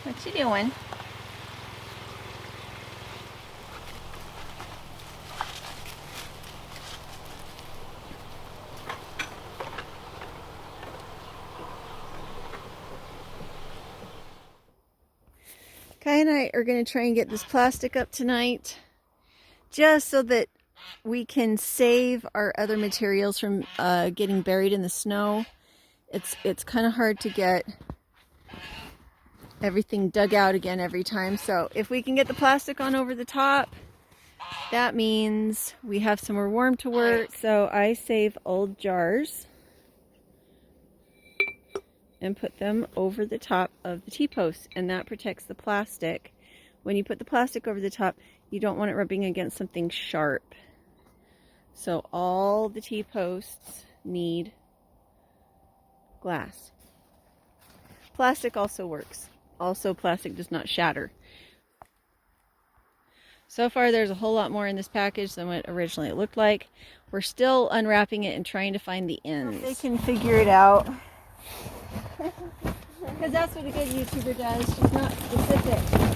What you doing? Kai and I are going to try and get this plastic up tonight, just so that we can save our other materials from getting buried in the snow. It's kind of hard to get everything dug out again every time. So if we can get the plastic on over the top, that means we have somewhere warm to work. So I save old jars and put them over the top of the T-post, and that protects the plastic. When you put the plastic over the top, you don't want it rubbing against something sharp. So all the T-posts need glass. Plastic also works. Also, plastic does not shatter. So far, there's a whole lot more in this package than what originally it looked like. We're still unwrapping it and trying to find the ends. They can figure it out. Because that's what a good YouTuber does. She's not specific.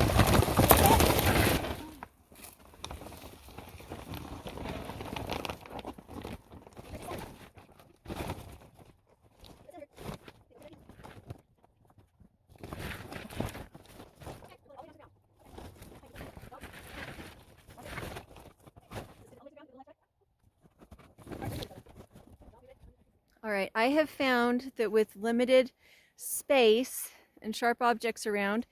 All right, I have found that with limited space and sharp objects around,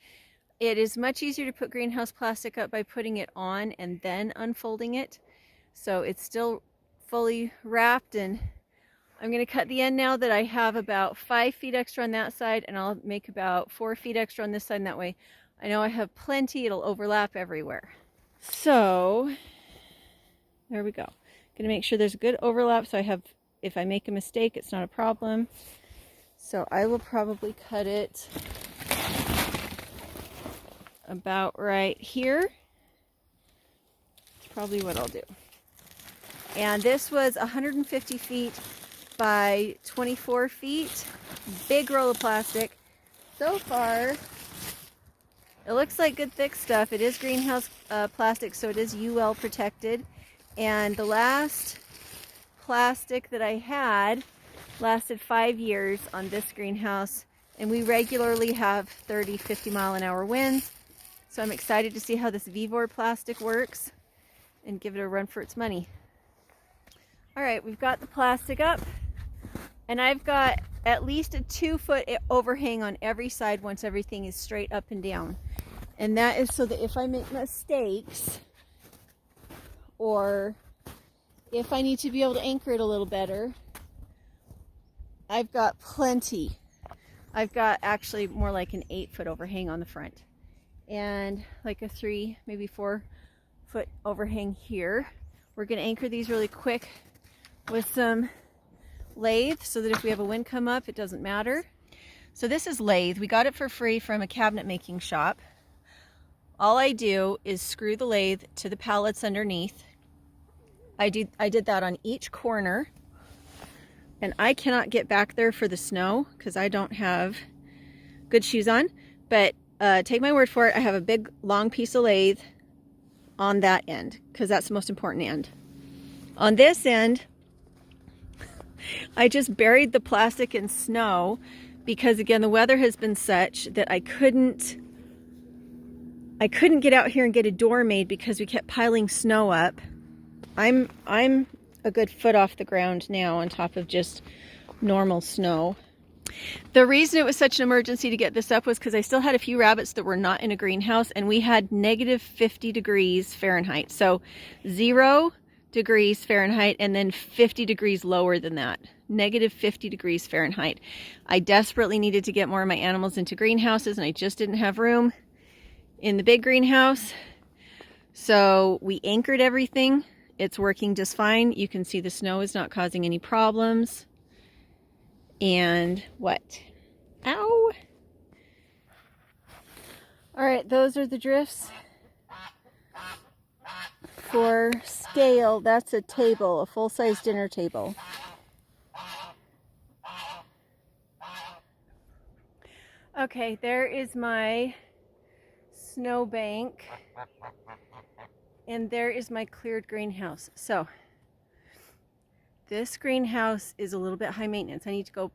it is much easier to put greenhouse plastic up by putting it on and then unfolding it. So it's still fully wrapped, and I'm going to cut the end now that I have about 5 feet extra on that side, and I'll make about 4 feet extra on this side, and that way I know I have plenty. It'll overlap everywhere. So there we go. Going to make sure there's a good overlap so I have, if I make a mistake, it's not a problem. So I will probably cut it about right here. That's probably what I'll do. And this was 150 feet by 24 feet. Big roll of plastic. So far, it looks like good thick stuff. It is greenhouse plastic, so it is UL protected. And the last plastic that I had lasted 5 years on this greenhouse, and we regularly have 30-50 mile an hour winds. So I'm excited to see how this Vevor plastic works and give it a run for its money. All right, we've got the plastic up, and I've got at least a 2-foot overhang on every side once everything is straight up and down. And that is so that if I make mistakes, or if I need to be able to anchor it a little better, I've got plenty. I've got actually more like an 8-foot overhang on the front, and like a 3, maybe 4-foot overhang here. We're going to anchor these really quick with some lathe so that if we have a wind come up, it doesn't matter. So this is lathe. We got it for free from a cabinet making shop. All I do is screw the lathe to the pallets underneath. I did that on each corner, and I cannot get back there for the snow because I don't have good shoes on, but take my word for it, I have a big long piece of lathe on that end because that's the most important end. On this end, I just buried the plastic in snow because, again, the weather has been such that I couldn't get out here and get a door made because we kept piling snow up. I'm a good foot off the ground now on top of just normal snow. The reason it was such an emergency to get this up was because I still had a few rabbits that were not in a greenhouse, and we had negative 50 degrees Fahrenheit. So 0 degrees Fahrenheit and then 50 degrees lower than that. Negative 50 degrees Fahrenheit. I desperately needed to get more of my animals into greenhouses, and I just didn't have room in the big greenhouse. So we anchored everything. It's working just fine. You can see the snow is not causing any problems. And what? Ow! All right, those are the drifts. For scale, that's a table, a full-size dinner table. Okay, there is my snowbank. And there is my cleared greenhouse. So this greenhouse is a little bit high maintenance. I need to go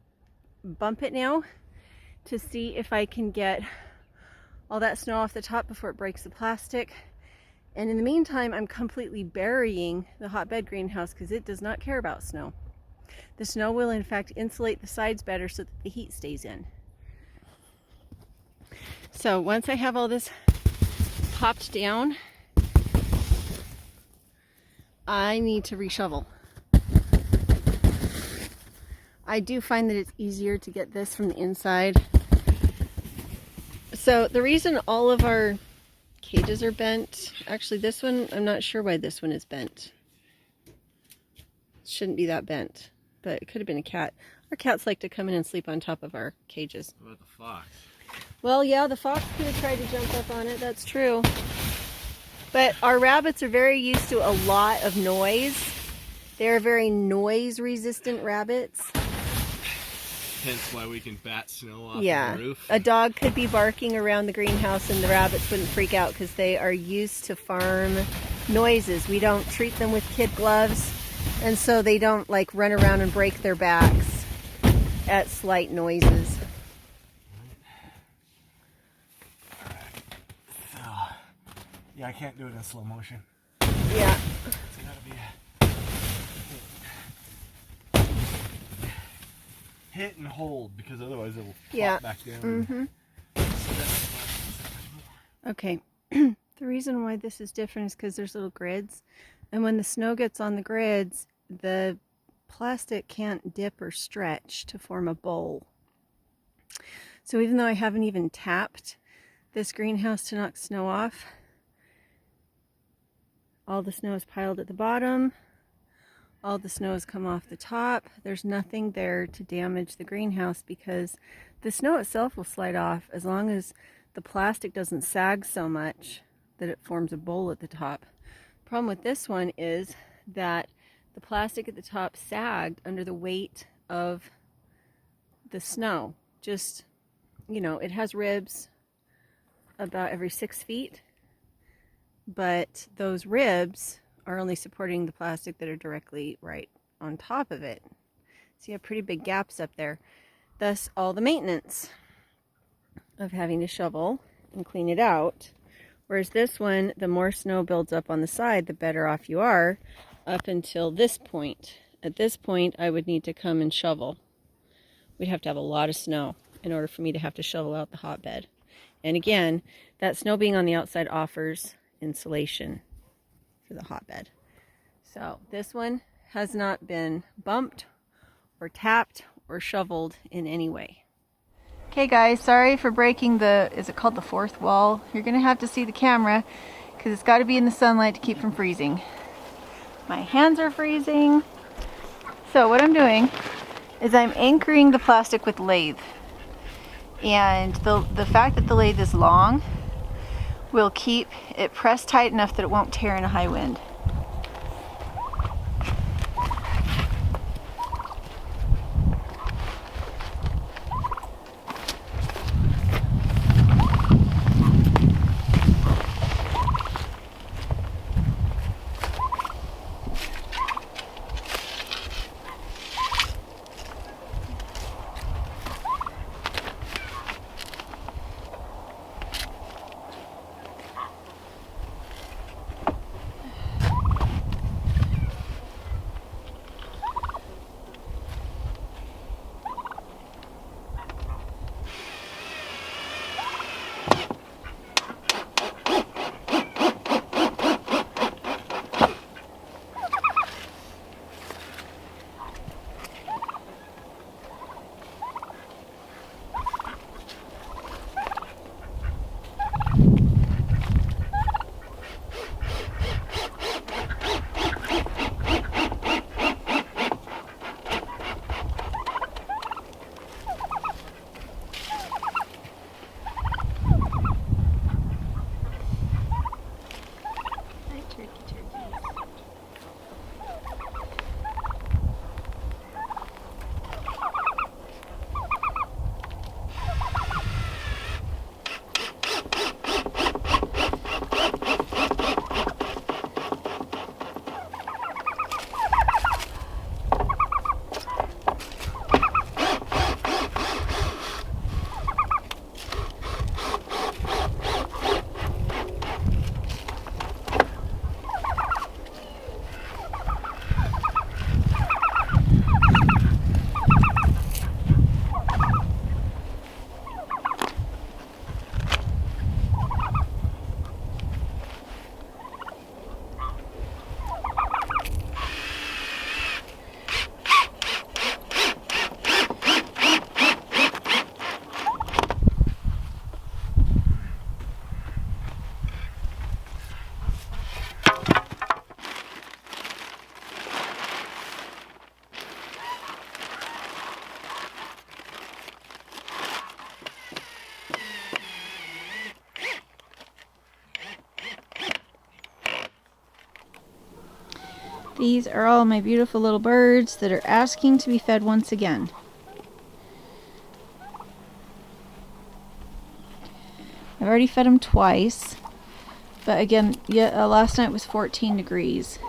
bump it now to see if I can get all that snow off the top before it breaks the plastic. And in the meantime, I'm completely burying the hotbed greenhouse because it does not care about snow. The snow will in fact insulate the sides better so that the heat stays in. So once I have all this popped down, I need to reshovel. I do find that it's easier to get this from the inside. So the reason all of our cages are bent, actually this one, I'm not sure why this one is bent. It shouldn't be that bent, but it could have been a cat. Our cats like to come in and sleep on top of our cages. What about the fox? Well, yeah, the fox could have tried to jump up on it, that's true. But our rabbits are very used to a lot of noise. They're very noise-resistant rabbits. Hence why we can bat snow off Yeah, the roof. a dog could be barking around the greenhouse and the rabbits wouldn't freak out because they are used to farm noises. We don't treat them with kid gloves, and so they don't like run around and break their backs at slight noises. Yeah, I can't do it in slow motion. Yeah. It's gotta be hit and hold, because otherwise it will flop back down. Okay. The reason why this is different is because there's little grids, and when the snow gets on the grids, the plastic can't dip or stretch to form a bowl. So even though I haven't even tapped this greenhouse to knock snow off, all the snow is piled at the bottom. All the snow has come off the top. There's nothing there to damage the greenhouse because the snow itself will slide off as long as the plastic doesn't sag so much that it forms a bowl at the top. The problem with this one is that the plastic at the top sagged under the weight of the snow. Just, you know, it has ribs about every 6 feet. But those ribs are only supporting the plastic that are directly right on top of it. So you have pretty big gaps up there. Thus all the maintenance of having to shovel and clean it out. Whereas this one, the more snow builds up on the side, the better off you are up until this point. At this point, I would need to come and shovel. We'd have to have a lot of snow in order for me to have to shovel out the hotbed. And again, that snow being on the outside offers insulation for the hotbed. So this one has not been bumped or tapped or shoveled in any way. Okay guys, sorry for breaking the, is it called the fourth wall? You're gonna have to see the camera because it's got to be in the sunlight to keep from freezing. My hands are freezing. So what I'm doing is I'm anchoring the plastic with lathe. And the fact that the lathe is long will keep it pressed tight enough that it won't tear in a high wind. These are all my beautiful little birds that are asking to be fed once again. I've already fed them twice, but again, last night was 14 degrees.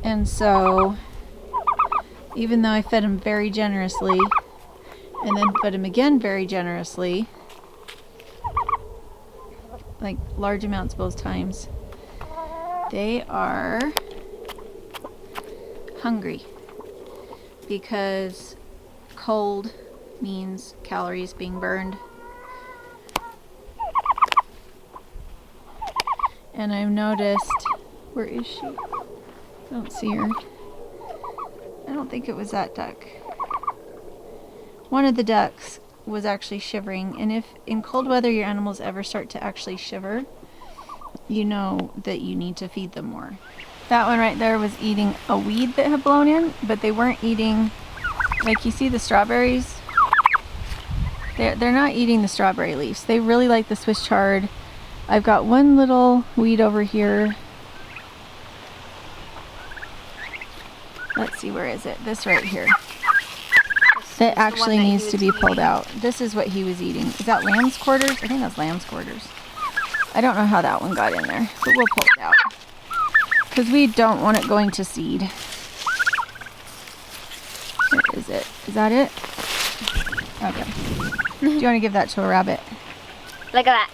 And so, even though I fed them very generously, and then fed them again very generously, like large amounts both times, they are hungry because cold means calories being burned. And I've noticed, where is she? I don't see her. I don't think it was that duck. One of the ducks was actually shivering, and if in cold weather your animals ever start to actually shiver, you know that you need to feed them more. That one right there was eating a weed that had blown in, but they weren't eating, like you see the strawberries? They're not eating the strawberry leaves. They really like the Swiss chard. I've got one little weed over here. Let's see, where is it? This right here. That actually needs to be pulled out. This is what he was eating. Is that lamb's quarters? I think that's lamb's quarters. I don't know how that one got in there, but we'll pull it out. Because we don't want it going to seed. Where is it? Is that it? Okay. Do you want to give that to a rabbit? Look at that.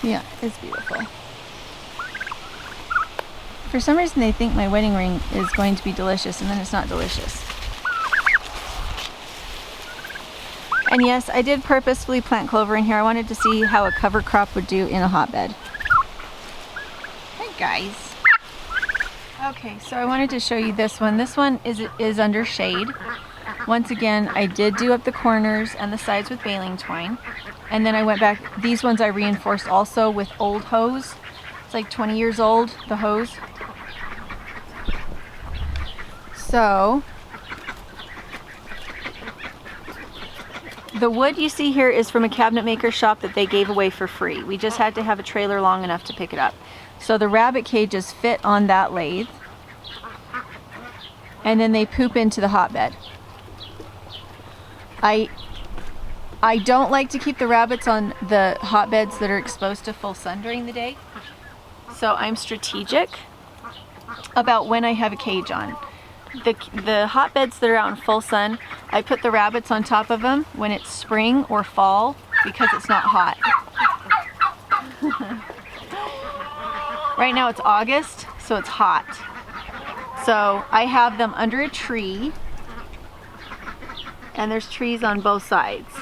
Yeah, it's beautiful. For some reason they think my wedding ring is going to be delicious, and then it's not delicious. And yes, I did purposefully plant clover in here. I wanted to see how a cover crop would do in a hotbed. Hey guys. Okay, so I wanted to show you this one. This one is under shade. Once again, I did do up the corners and the sides with baling twine. And then I went back, these ones I reinforced also with old hose. It's like 20 years old, the hose. So, the wood you see here is from a cabinet maker shop that they gave away for free. We just had to have a trailer long enough to pick it up. So the rabbit cages fit on that lathe. And then they poop into the hotbed. I don't like to keep the rabbits on the hotbeds that are exposed to full sun during the day. So I'm strategic about when I have a cage on. The hotbeds that are out in full sun, I put the rabbits on top of them when it's spring or fall because it's not hot. Right now it's August, so it's hot. So I have them under a tree, and there's trees on both sides.